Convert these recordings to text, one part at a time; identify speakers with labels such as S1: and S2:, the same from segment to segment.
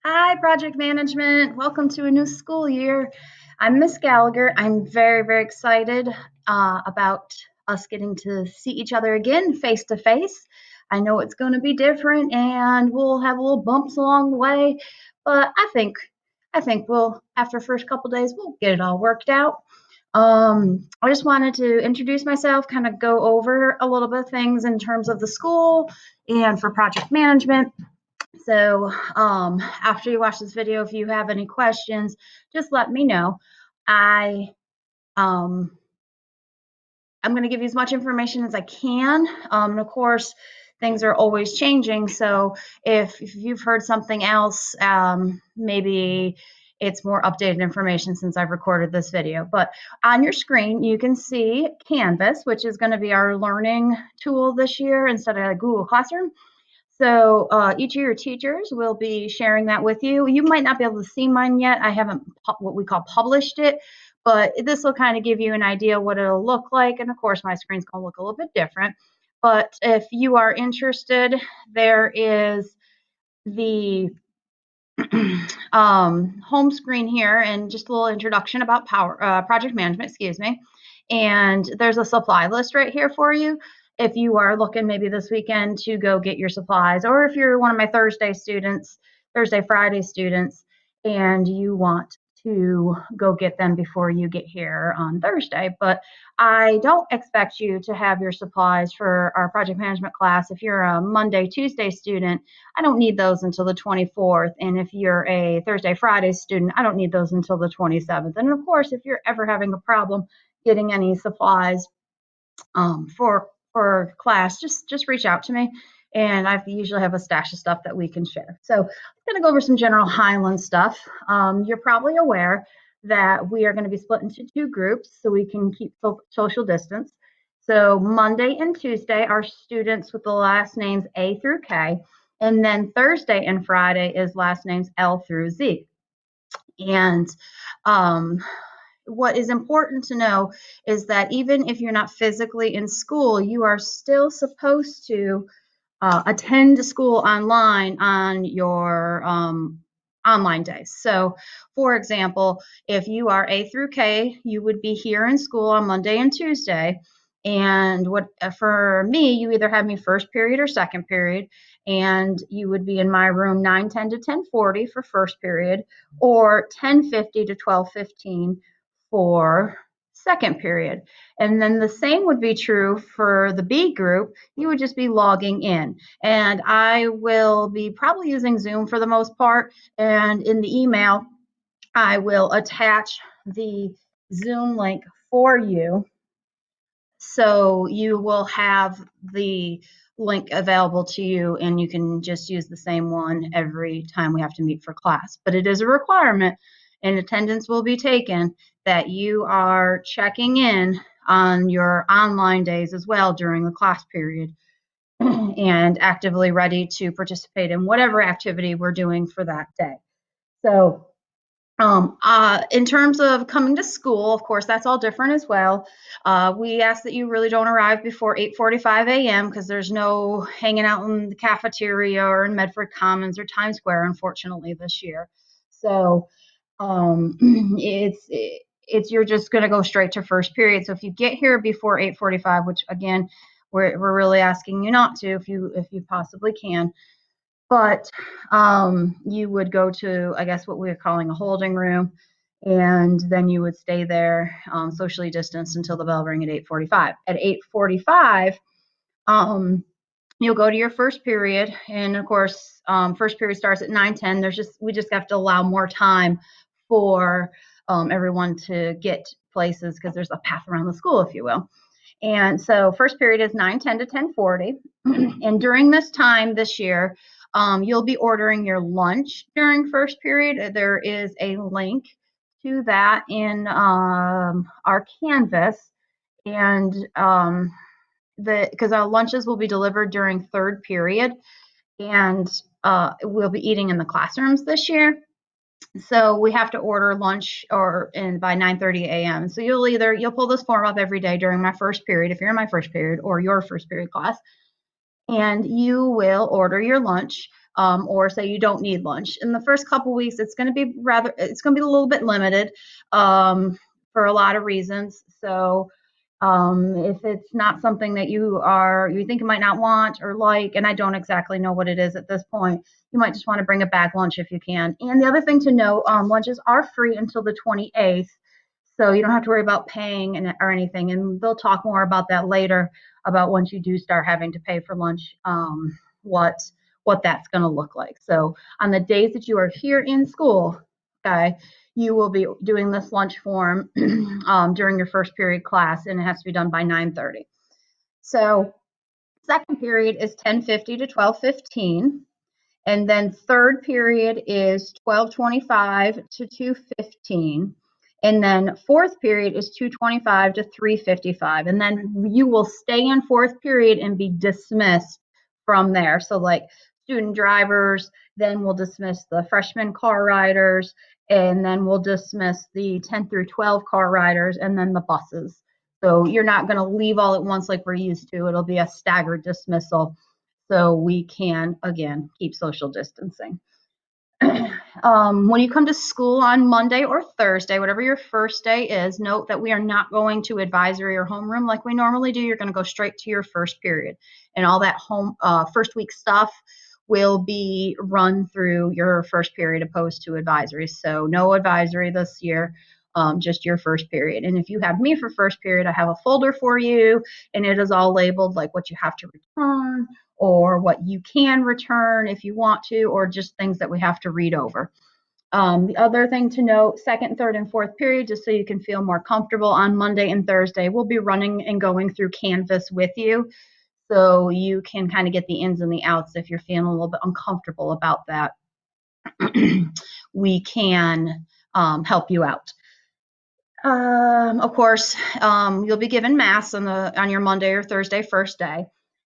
S1: Hi, project management. Welcome to a new school year. I'm Miss Gallagher. I'm very, very excited about us getting to see each other again face to face. I know it's going to be different, and we'll have little bumps along the way, but I think we'll after the first couple days we'll get it all worked out. I just wanted to introduce myself, kind of go over a little bit of things in terms of the school and for project management. So after you watch this video, if you have any questions, just let me know. I um, I'm going to give you as much information as I can. And of course, things are always changing. So if you've heard something else, maybe it's more updated information since I've recorded this video. But on your screen, you can see Canvas, which is going to be our learning tool this year instead of Google Classroom. So each of your teachers will be sharing that with you. You might not be able to see mine yet. I haven't what we call published it, but this will kind of give you an idea what it'll look like. And of course, my screen's going to look a little bit different. But if you are interested, there is the home screen here and just a little introduction about project management, excuse me. And there's a supply list right here for you if you are looking maybe this weekend to go get your supplies, or if you're one of my Thursday, Friday students, and you want to go get them before you get here on Thursday. But I don't expect you to have your supplies for our project management class. If you're a Monday, Tuesday student, I don't need those until the 24th. And if you're a Thursday, Friday student, I don't need those until the 27th. And of course, if you're ever having a problem getting any supplies for class, just reach out to me. And I usually have a stash of stuff that we can share. So I'm going to go over some general Highland stuff. You're probably aware that we are going to be split into two groups so we can keep social distance. So Monday and Tuesday are students with the last names A through K, and then Thursday and Friday is last names L through Z. And um, what is important to know is that even if you're not physically in school, you are still supposed to attend school online on your online days. So, for example, if you are A through K, you would be here in school on Monday and Tuesday. And what for me, you either have me first period or second period, and you would be in my room 9:10 to 10:40 for first period, or 10:50 to 12:15 for second period. And then the same would be true for the B group. You would just be logging in. And I will be probably using Zoom for the most part. And in the email, I will attach the Zoom link for you. So you will have the link available to you, and you can just use the same one every time we have to meet for class. But it is a requirement, and attendance will be taken, that you are checking in on your online days as well during the class period and actively ready to participate in whatever activity we're doing for that day. So in terms of coming to school, of course, that's all different as well. We ask that you really don't arrive before 8:45 a.m. because there's no hanging out in the cafeteria or in Medford Commons or Times Square, unfortunately, this year. So um, it's you're just going to go straight to first period. So if you get here before 8:45, which again we're really asking you not to, if you possibly can, but you would go to, I guess, what we're calling a holding room, and then you would stay there socially distanced until the bell rang at 8:45. At 8:45, um, you'll go to your first period, and of course, first period starts at 9:10. We just have to allow more time for everyone to get places because there's a path around the school, if you will. And so first period is 9:10 to 10:40. And during this time this year, you'll be ordering your lunch during first period. There is a link to that in our Canvas. And because our lunches will be delivered during third period, and we'll be eating in the classrooms this year. So we have to order lunch by 9:30 a.m. So you'll pull this form up every day during my first period if you're in my first period or your first period class, and you will order your lunch or say you don't need lunch. In the first couple weeks, it's going to be a little bit limited for a lot of reasons. So if it's not something that you think you might not want or like, and I don't exactly know what it is at this point, you might just want to bring a bag lunch if you can. And the other thing to note, lunches are free until the 28th. So you don't have to worry about paying or anything. And they'll talk more about that later, about once you do start having to pay for lunch, what that's going to look like. So on the days that you are here in school, okay, you will be doing this lunch form during your first period class, and it has to be done by 9:30. So second period is 10:50 to 12:15. And then third period is 12:25 to 2:15. And then fourth period is 2:25 to 3:55. And then you will stay in fourth period and be dismissed from there. So like student drivers, then we'll dismiss the freshman car riders, and then we'll dismiss the 10 through 12 car riders, and then the buses. So you're not going to leave all at once like we're used to. It'll be a staggered dismissal, so we can, again, keep social distancing. When you come to school on Monday or Thursday, whatever your first day is, note that we are not going to advisory or homeroom like we normally do. You're going to go straight to your first period, and all that first week stuff will be run through your first period opposed to advisory. So no advisory this year, just your first period. And if you have me for first period, I have a folder for you, and it is all labeled like what you have to return, or what you can return if you want to, or just things that we have to read over. The other thing to note, second, third, and fourth period, just so you can feel more comfortable, on Monday and Thursday, we'll be running and going through Canvas with you, so you can kind of get the ins and the outs. If you're feeling a little bit uncomfortable about that, we can help you out. Of course, you'll be given masks on your Monday or Thursday first day,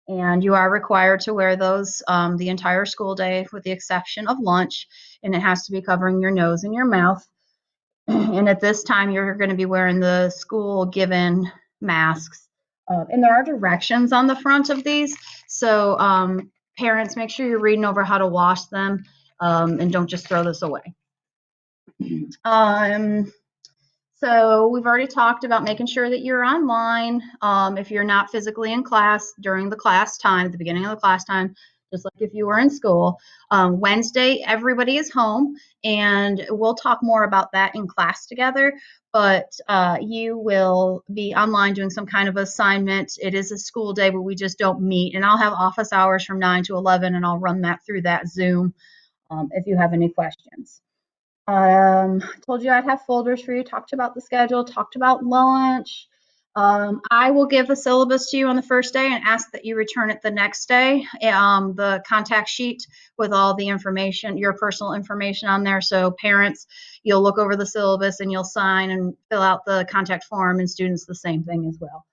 S1: and you are required to wear those the entire school day with the exception of lunch, and it has to be covering your nose and your mouth. And at this time, you're going to be wearing the school given masks. And there are directions on the front of these, so parents, make sure you're reading over how to wash them, and don't just throw this away. So we've already talked about making sure that you're online. If you're not physically in class during the class time, at the beginning of the class time, just like if you were in school. Wednesday, everybody is home, and we'll talk more about that in class together. But you will be online doing some kind of assignment. It is a school day, but we just don't meet. And I'll have office hours from 9 to 11, and I'll run that through that Zoom if you have any questions. Told you I'd have folders for you, talked about the schedule, talked about lunch. I will give the syllabus to you on the first day and ask that you return it the next day. The contact sheet with all the information, your personal information on there. So parents, you'll look over the syllabus and you'll sign and fill out the contact form, and students the same thing as well.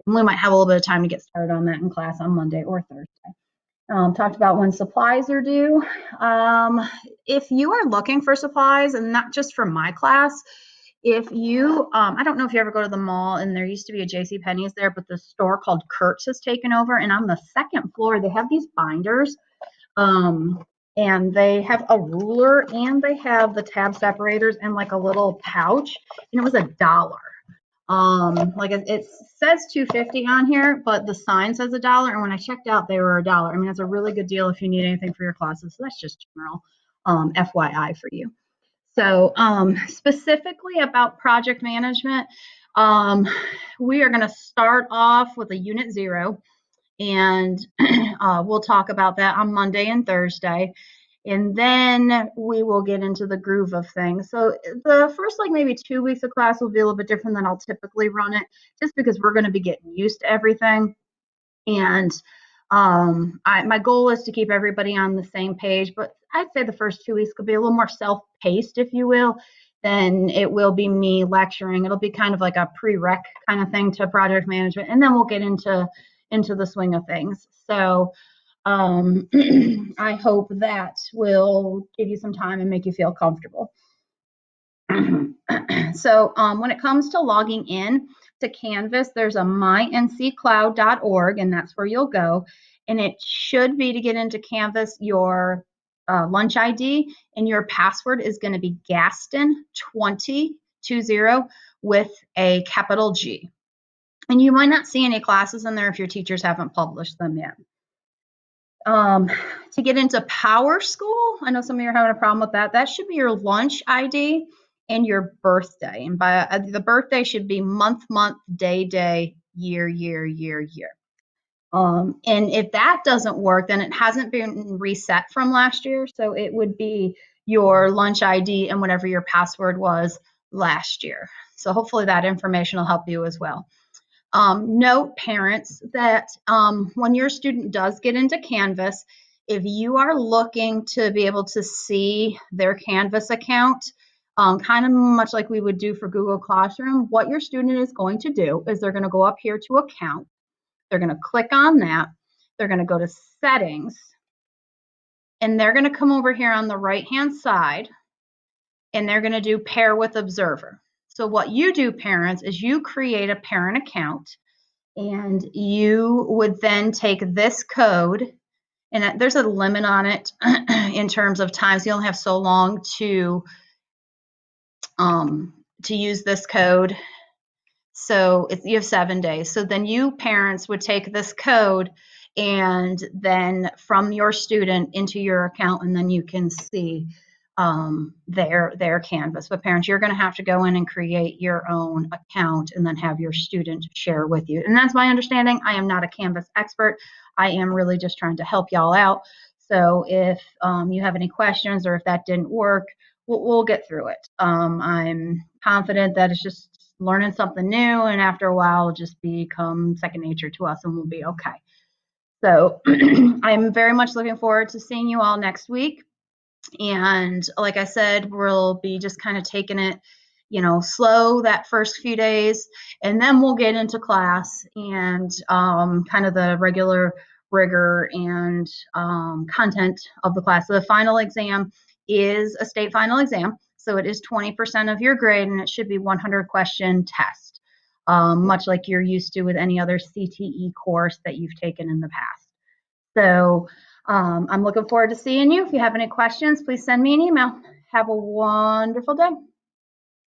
S1: And we might have a little bit of time to get started on that in class on Monday or Thursday. Talked about when supplies are due. If you are looking for supplies, and not just for my class, if you, I don't know if you ever go to the mall, and there used to be a JCPenney's there, but the store called Kurt's has taken over, and on the second floor, they have these binders, and they have a ruler, and they have the tab separators and like a little pouch, and it was $1. Like it says $2.50 on here, but the sign says $1, and when I checked out, they were $1. I mean, it's a really good deal if you need anything for your classes. So that's just general FYI for you. So specifically about project management, we are going to start off with a unit 0, and we'll talk about that on Monday and Thursday. And then we will get into the groove of things. So the first like maybe 2 weeks of class will be a little bit different than I'll typically run it, just because we're going to be getting used to everything. And my goal is to keep everybody on the same page, but I'd say the first 2 weeks could be a little more self-paced, if you will, than it will be me lecturing. It'll be kind of like a prereq kind of thing to project management, and then we'll get into the swing of things. So I hope that will give you some time and make you feel comfortable. So when it comes to logging in to Canvas, there's a myncloud.org, and that's where you'll go. And it should be, to get into Canvas, your lunch ID, and your password is going to be Gaston20 with a capital G. And you might not see any classes in there if your teachers haven't published them yet. To get into PowerSchool, I know some of you are having a problem with that. That should be your lunch ID and your birthday. And by the birthday should be month, day, year. And if that doesn't work, then it hasn't been reset from last year. So it would be your lunch ID and whatever your password was last year. So hopefully that information will help you as well. Note, parents, that when your student does get into Canvas, if you are looking to be able to see their Canvas account, kind of much like we would do for Google Classroom, what your student is going to do is they're going to go up here to Account. They're going to click on that. They're going to go to Settings, and they're going to come over here on the right-hand side, and they're going to do Pair with Observer. So what you do, parents, is you create a parent account, and you would then take this code, and there's a limit on it in terms of times. You only have so long to use this code. So you have 7 days. So then you, parents, would take this code and then from your student into your account, and then you can see their Canvas. But parents, you're going to have to go in and create your own account and then have your student share with you. And that's my understanding. I am not a Canvas expert. I am really just trying to help y'all out. So if you have any questions or if that didn't work, we'll get through it. I'm confident that it's just learning something new, and after a while it'll just become second nature to us and we'll be okay. So I'm very much looking forward to seeing you all next week. And like I said, we'll be just kind of taking it, slow that first few days, and then we'll get into class and kind of the regular rigor and content of the class. So the final exam is a state final exam. So it is 20% of your grade, and it should be 100 question test, much like you're used to with any other CTE course that you've taken in the past. So I'm looking forward to seeing you. If you have any questions, please send me an email. Have a wonderful day.